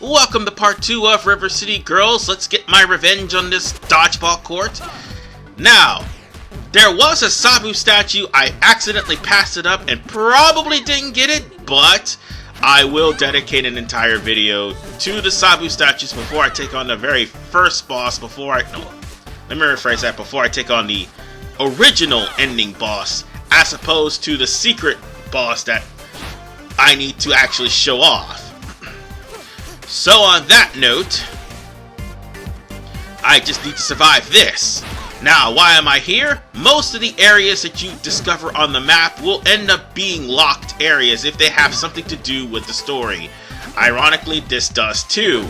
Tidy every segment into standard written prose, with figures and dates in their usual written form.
Welcome to part 2 of River City Girls. Let's get my revenge on this dodgeball court. Now, there was a Sabu statue. I accidentally passed it up and probably didn't get it, but I will dedicate an entire video to the Sabu statues before I take on the very first boss, let me rephrase that, before I take on the original ending boss, as opposed to the secret boss that I need to actually show off. So on that note, I just need to survive this. Now, why am I here? Most of the areas that you discover on the map will end up being locked areas if they have something to do with the story. Ironically, this does too.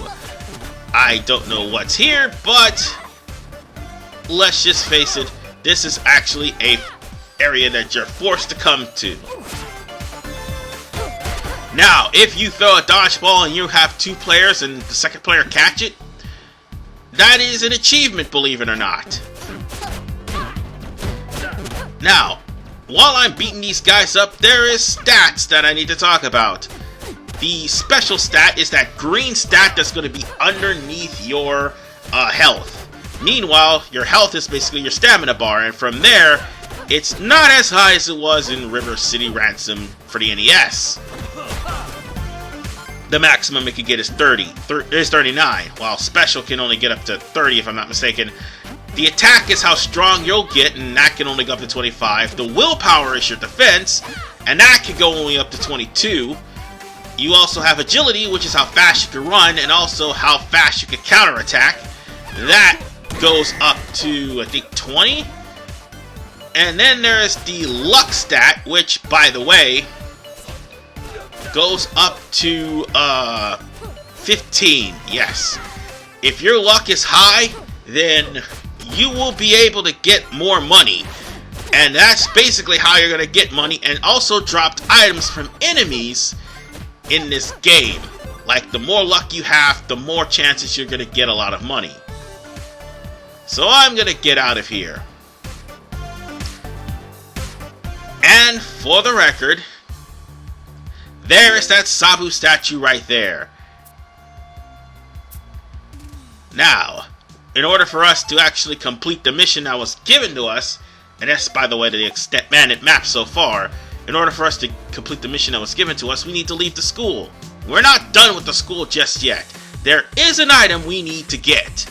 I don't know what's here, but let's just face it, this is actually a area that you're forced to come to. Now, if you throw a dodgeball and you have 2 players and the second player catch it, that is an achievement, believe it or not. Now, while I'm beating these guys up, there is stats that I need to talk about. The special stat is that green stat that's going to be underneath your health. Meanwhile, your health is basically your stamina bar, and from there, it's not as high as it was in River City Ransom for the NES. The maximum it could get is 39, while special can only get up to 30 if I'm not mistaken. The attack is how strong you'll get, and that can only go up to 25. The willpower is your defense, and that can go only up to 22. You also have agility, which is how fast you can run, and also how fast you can counterattack. That goes up to, I think, 20. And then there's the luck stat, which, by the way, goes up to 15. Yes. If your luck is high, then you will be able to get more money. And that's basically how you're going to get money, and also dropped items from enemies in this game. Like, the more luck you have, the more chances you're going to get a lot of money. So I'm going to get out of here. And for the record, there is that Sabu statue right there. Now, in order for us to actually complete the mission that was given to us, and that's, by the way, to the expanded map so far, in order for us to complete the mission that was given to us, we need to leave the school. We're not done with the school just yet. There is an item we need to get.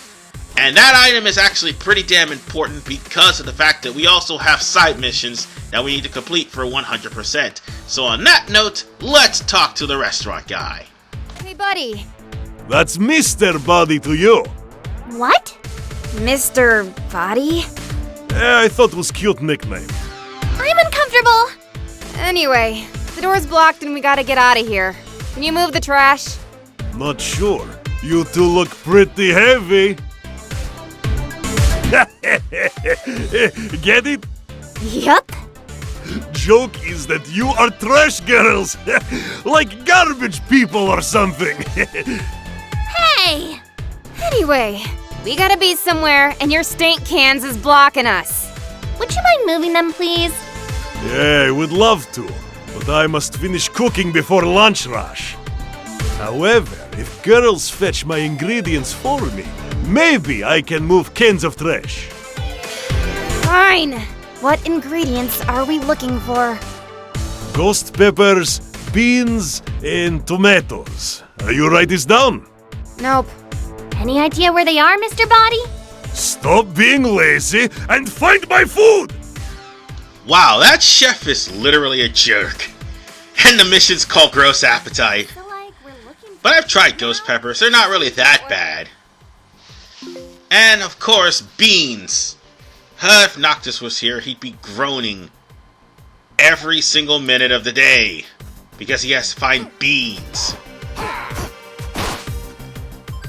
And that item is actually pretty damn important because of the fact that we also have side missions that we need to complete for 100%. So on that note, let's talk to the restaurant guy. Hey, buddy. That's Mr. Body to you. What? Mr. Body? I thought it was a cute nickname. I'm uncomfortable. Anyway, the door's blocked and we gotta get out of here. Can you move the trash? Not sure. You two look pretty heavy. Get it? Yup. Joke is that you are trash girls. Like garbage people or something. Hey! Anyway, we gotta be somewhere and your stink cans is blocking us. Would you mind moving them, please? Yeah, I would love to, but I must finish cooking before lunch rush. However, if girls fetch my ingredients for me, maybe I can move cans of trash. Fine. What ingredients are we looking for? Ghost peppers, beans, and tomatoes. You write this down? Nope. Any idea where they are, Mr. Body? Stop being lazy and find my food! Wow, that chef is literally a jerk. And the mission's called Gross Appetite. But I've tried ghost peppers, they're not really that bad. And of course, beans. If Noctis was here, he'd be groaning every single minute of the day because he has to find beans.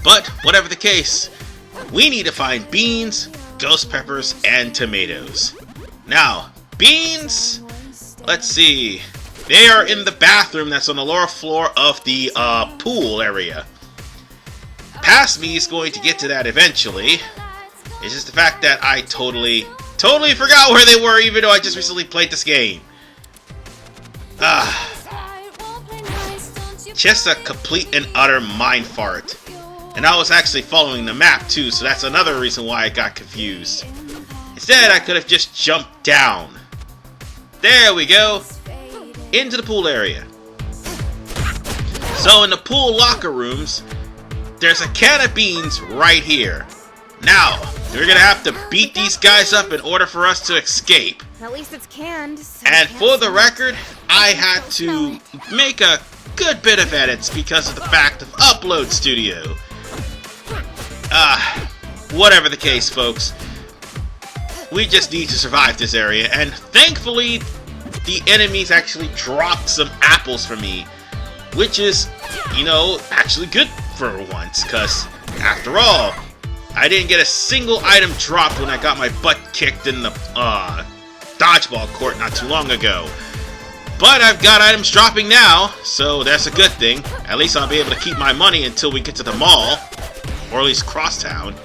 But whatever the case, we need to find beans, ghost peppers, and tomatoes. Now, beans, let's see. They are in the bathroom that's on the lower floor of the pool area. Past me is going to get to that eventually. It's just the fact that I totally forgot where they were, even though I just recently played this game. just a complete and utter mind fart. And I was actually following the map too, so that's another reason why I got confused. Instead, I could have just jumped down. There we go. Into the pool area. So in the pool locker rooms, there's a can of beans right here. Now, we're gonna have to beat these guys up in order for us to escape. At least it's canned. So And for the record, I had to make a good bit of edits because of the fact of Upload Studio. Whatever the case, folks. We just need to survive this area, and thankfully, the enemies actually dropped some apples for me, which is, you know, actually good for once, because, after all, I didn't get a single item dropped when I got my butt kicked in the, dodgeball court not too long ago. But I've got items dropping now, so that's a good thing. At least I'll be able to keep my money until we get to the mall, or at least Crosstown.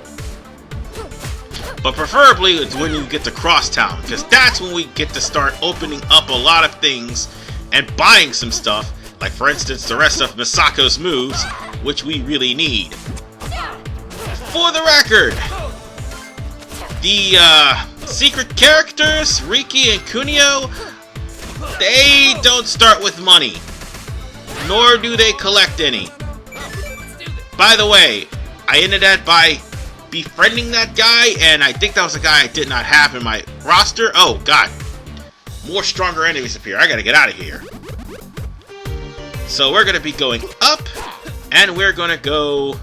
But preferably it's when you get to Crosstown, because that's when we get to start opening up a lot of things and buying some stuff, like for instance the rest of Misako's moves, which we really need. For the record, the secret characters, Riki and Kunio, they don't start with money, nor do they collect any. By the way, I ended that by befriending that guy, and I think that was a guy I did not have in my roster. Oh god, more stronger enemies appear. I gotta get out of here. So we're gonna be going up, and we're gonna go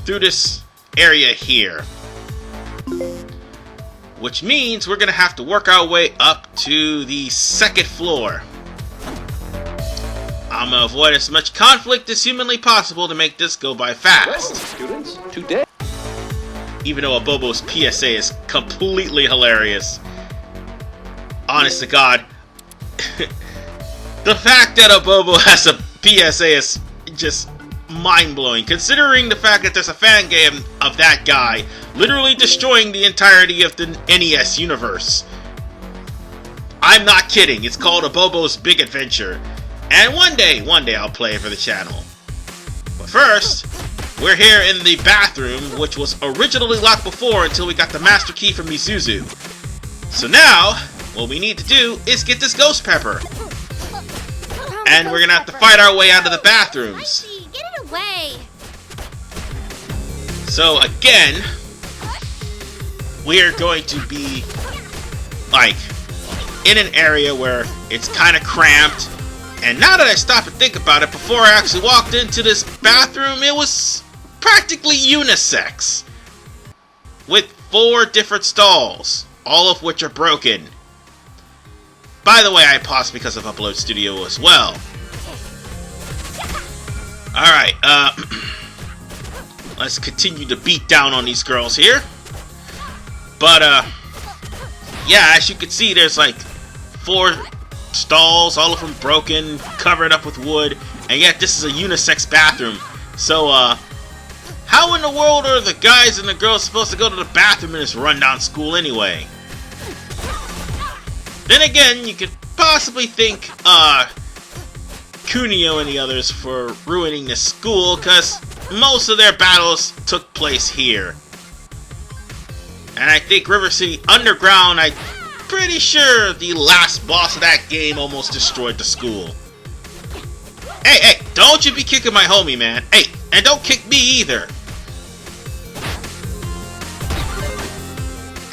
through this area here, which means we're gonna have to work our way up to the second floor. I'm gonna avoid as much conflict as humanly possible to make this go by fast. Well, students, today. Even though Abobo's PSA is completely hilarious. Honest to God, the fact that Abobo has a PSA is just mind-blowing, considering the fact that there's a fan game of that guy literally destroying the entirety of the NES universe. I'm not kidding, it's called Abobo's Big Adventure, and one day I'll play it for the channel. But first, we're here in the bathroom, which was originally locked before until we got the master key from Misuzu. So now, what we need to do is get this ghost pepper. And we're gonna have to fight our way out of the bathrooms. Get it away. So again, we're going to be like in an area where it's kind of cramped. And now that I stop and think about it, before I actually walked into this bathroom, it was practically unisex, with 4 different stalls, all of which are broken. By the way, I paused because of Upload Studio as well. Alright, let's continue to beat down on these girls here. But, yeah, as you can see, there's like 4 stalls, all of them broken, covered up with wood, and yet this is a unisex bathroom. So, how in the world are the guys and the girls supposed to go to the bathroom in this rundown school anyway? Then again, you could possibly thank Kunio and the others for ruining this school, because most of their battles took place here. And I think River City Underground, I'm pretty sure the last boss of that game almost destroyed the school. Hey, don't you be kicking my homie, man. Hey, and don't kick me either.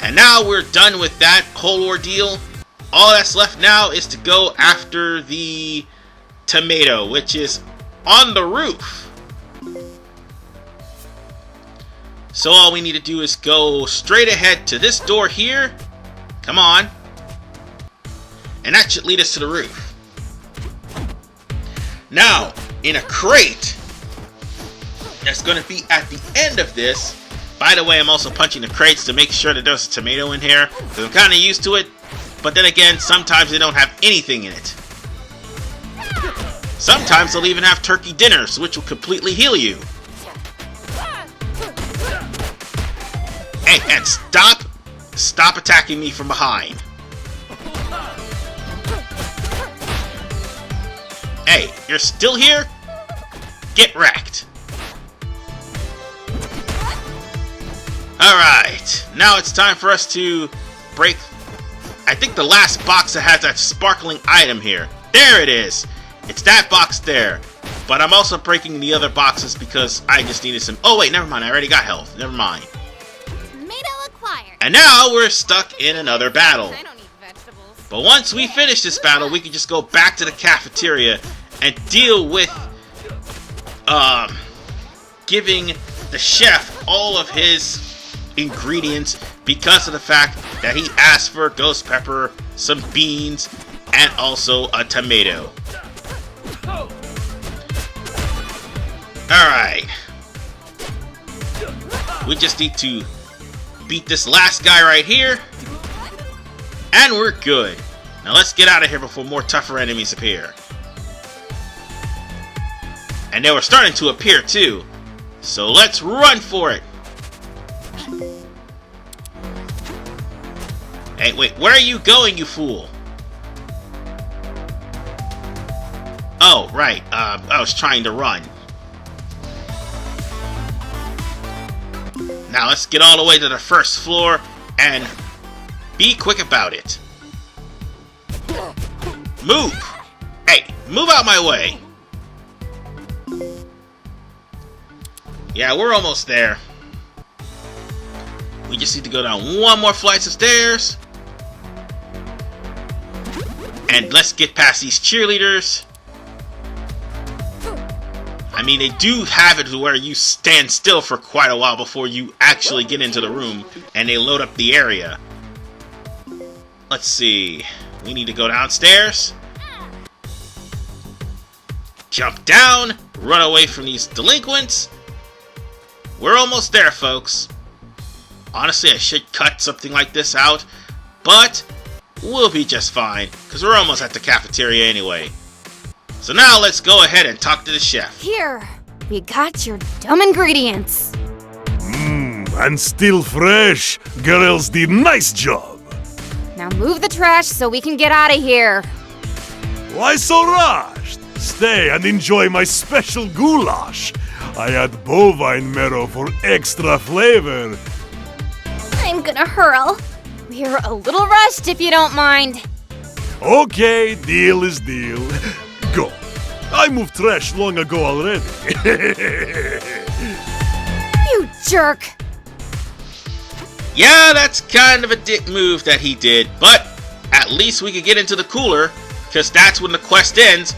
And now we're done with that whole ordeal. All that's left now is to go after the tomato, which is on the roof. So all we need to do is go straight ahead to this door here. Come on. And that should lead us to the roof. Now, in a crate that's going to be at the end of this. By the way, I'm also punching the crates to make sure that there's a tomato in here, because I'm kind of used to it. But then again, sometimes they don't have anything in it. Sometimes they'll even have turkey dinners, which will completely heal you. Hey, and stop attacking me from behind. Hey, you're still here? Get wrecked. Alright, now it's time for us to break, I think, the last box that has that sparkling item here. There it is. It's that box there. But I'm also breaking the other boxes because I just needed some... Oh wait, never mind, I already got health. Never mind. Tomato acquired. And now we're stuck in another battle. I don't eat vegetables. But once we finish this battle, we can just go back to the cafeteria and deal with giving the chef all of his ingredients because of the fact that he asked for ghost pepper, some beans, and also a tomato. Alright. We just need to beat this last guy right here. And we're good. Now let's get out of here before more tougher enemies appear. And they were starting to appear too. So let's run for it. Hey, wait, where are you going, you fool? Oh, right, I was trying to run. Now let's get all the way to the first floor and be quick about it. Move! Hey, move out my way! Yeah, we're almost there. We just need to go down one more flight of stairs. And let's get past these cheerleaders. I mean, they do have it to where you stand still for quite a while before you actually get into the room and they load up the area. Let's see. We need to go downstairs. Jump down. Run away from these delinquents. We're almost there, folks. Honestly, I should cut something like this out, but we'll be just fine, because we're almost at the cafeteria anyway. So now let's go ahead and talk to the chef. Here, we got your dumb ingredients. And still fresh. Girls did nice job. Now move the trash so we can get out of here. Why so rushed? Stay and enjoy my special goulash. I add bovine marrow for extra flavor. I'm gonna hurl. We're a little rushed if you don't mind. Okay, deal is deal. Go. I moved trash long ago already. You jerk. Yeah, that's kind of a dick move that he did, but at least we could get into the cooler, because that's when the quest ends,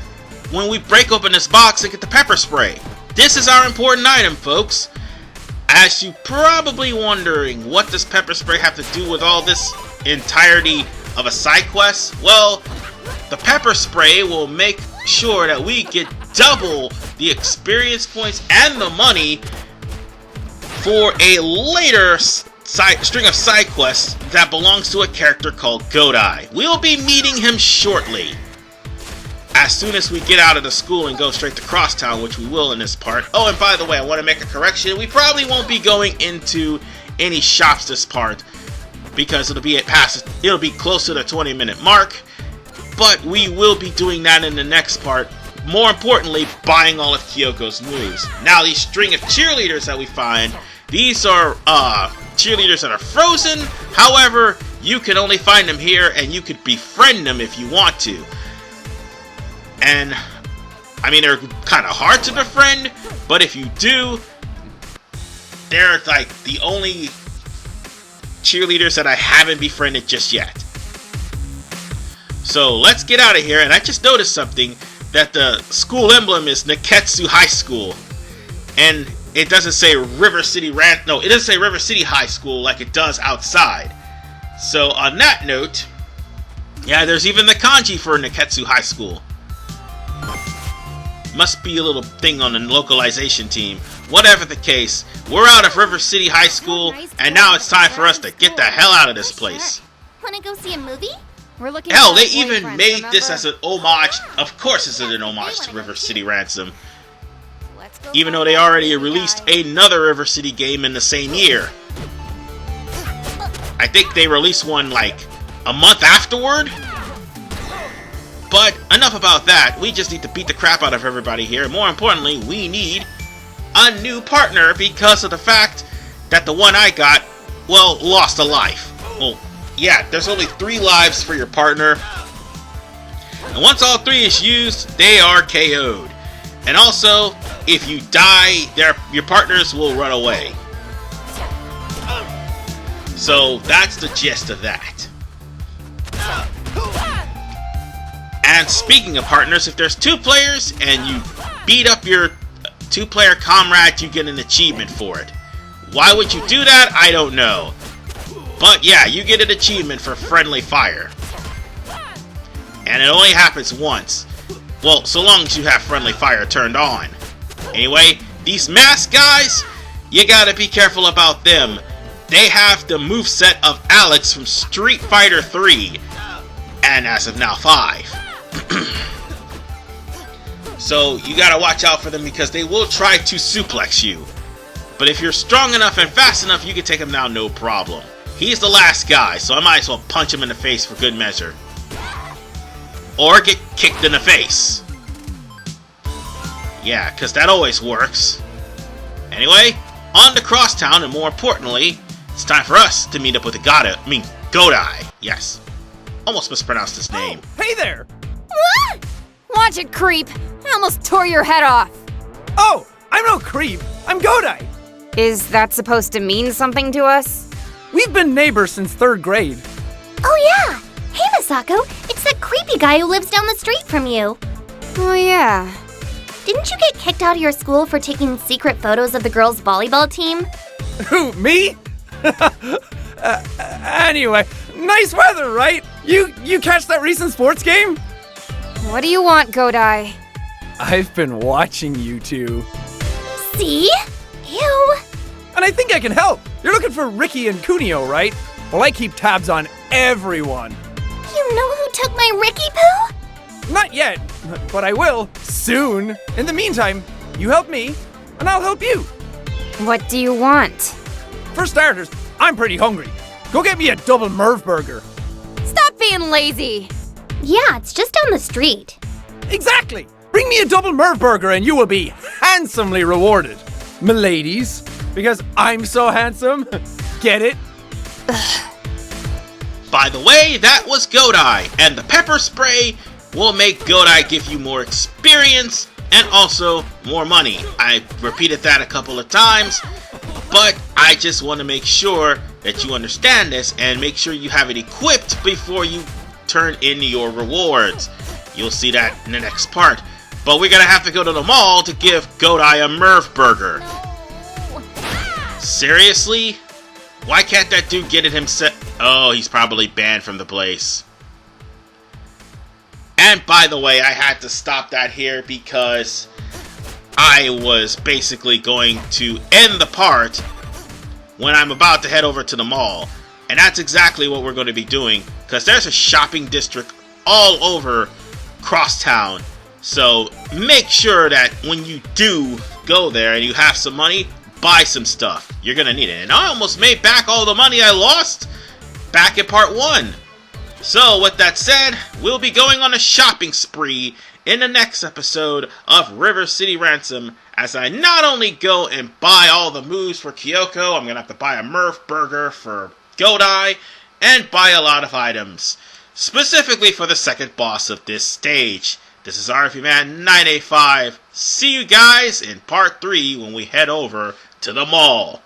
when we break open this box and get the pepper spray. This is our important item, folks. As you probably wondering, what does pepper spray have to do with all this entirety of a side quest? Well, the pepper spray will make sure that we get double the experience points and the money for a later string of side quests that belongs to a character called Godai. We'll be meeting him shortly. As soon as we get out of the school and go straight to Crosstown, which we will in this part. Oh, and by the way, I want to make a correction. We probably won't be going into any shops this part, because it'll be close to the 20-minute mark. But we will be doing that in the next part. More importantly, buying all of Kyoko's moves. Now, these string of cheerleaders that we find, these are cheerleaders that are frozen. However, you can only find them here, and you could befriend them if you want to. And, I mean, they're kind of hard to befriend, but if you do, they're like the only cheerleaders that I haven't befriended just yet. So let's get out of here. And I just noticed something, that the school emblem is Neketsu High School, and it doesn't say River City no, it doesn't say River City High School like it does outside. So on that note, yeah, there's even the kanji for Neketsu High School. Must be a little thing on the localization team. Whatever the case, we're out of River City High School, and now it's time for us to get the hell out of this place. Wanna go see a movie? We're looking. Hell, they even made this as an homage. Of course, it's an homage to River City Ransom. Even though they already released another River City game in the same year. I think they released one like a month afterward. But enough about that. We just need to beat the crap out of everybody here. More importantly, we need a new partner because of the fact that the one I got, well, lost a life. Well, yeah, there's only 3 lives for your partner. And once all 3 is used, they are KO'd. And also, if you die, your partners will run away. So that's the gist of that. And speaking of partners, if there's 2 players and you beat up your 2-player comrade, you get an achievement for it. Why would you do that? I don't know. But yeah, you get an achievement for friendly fire. And it only happens once. Well, so long as you have friendly fire turned on. Anyway, these masked guys, you gotta be careful about them. They have the moveset of Alex from Street Fighter 3. And as of now, 5. So you gotta watch out for them because they will try to suplex you. But if you're strong enough and fast enough, you can take him down no problem. He's the last guy, so I might as well punch him in the face for good measure. Or get kicked in the face. Yeah, because that always works. Anyway, on to Crosstown, and more importantly, it's time for us to meet up with the Godai. Yes. Almost mispronounced his name. Oh, hey there! What? Watch it, creep. I almost tore your head off. Oh, I'm no creep. I'm Godai. Is that supposed to mean something to us? We've been neighbors since 3rd grade. Oh yeah! Hey Misako, it's that creepy guy who lives down the street from you. Oh yeah. Didn't you get kicked out of your school for taking secret photos of the girls' volleyball team? Who, me? Anyway, nice weather, right? You catch that recent sports game? What do you want, Godai? I've been watching you 2. See? Ew. And I think I can help. You're looking for Ricky and Kunio, right? Well, I keep tabs on everyone. You know who took my Ricky poo? Not yet, but I will soon. In the meantime, you help me, and I'll help you. What do you want? For starters, I'm pretty hungry. Go get me a double Merv Burger. Stop being lazy. Yeah, it's just down the street. Exactly. Bring me a double Merv Burger and you will be handsomely rewarded. M'ladies, because I'm so handsome. Get it? By the way, that was Godai, and the pepper spray will make Godai give you more experience and also more money. I repeated that a couple of times, but I just want to make sure that you understand this and make sure you have it equipped before you turn in your rewards. You'll see that in the next part. But we're gonna have to go to the mall to give Godai a Merv Burger. Seriously? Why can't that dude get it himself? Oh, he's probably banned from the place. And by the way, I had to stop that here because I was basically going to end the part when I'm about to head over to the mall. And that's exactly what we're going to be doing, because there's a shopping district all over Crosstown. So make sure that when you do go there and you have some money, buy some stuff. You're going to need it. And I almost made back all the money I lost back in part 1. So with that said, we'll be going on a shopping spree in the next episode of River City Ransom, as I not only go and buy all the moves for Kyoko, I'm going to have to buy a Merv Burger for Godai, and buy a lot of items, specifically for the second boss of this stage. This is RFP Man 985. See you guys in part 3 when we head over to the mall.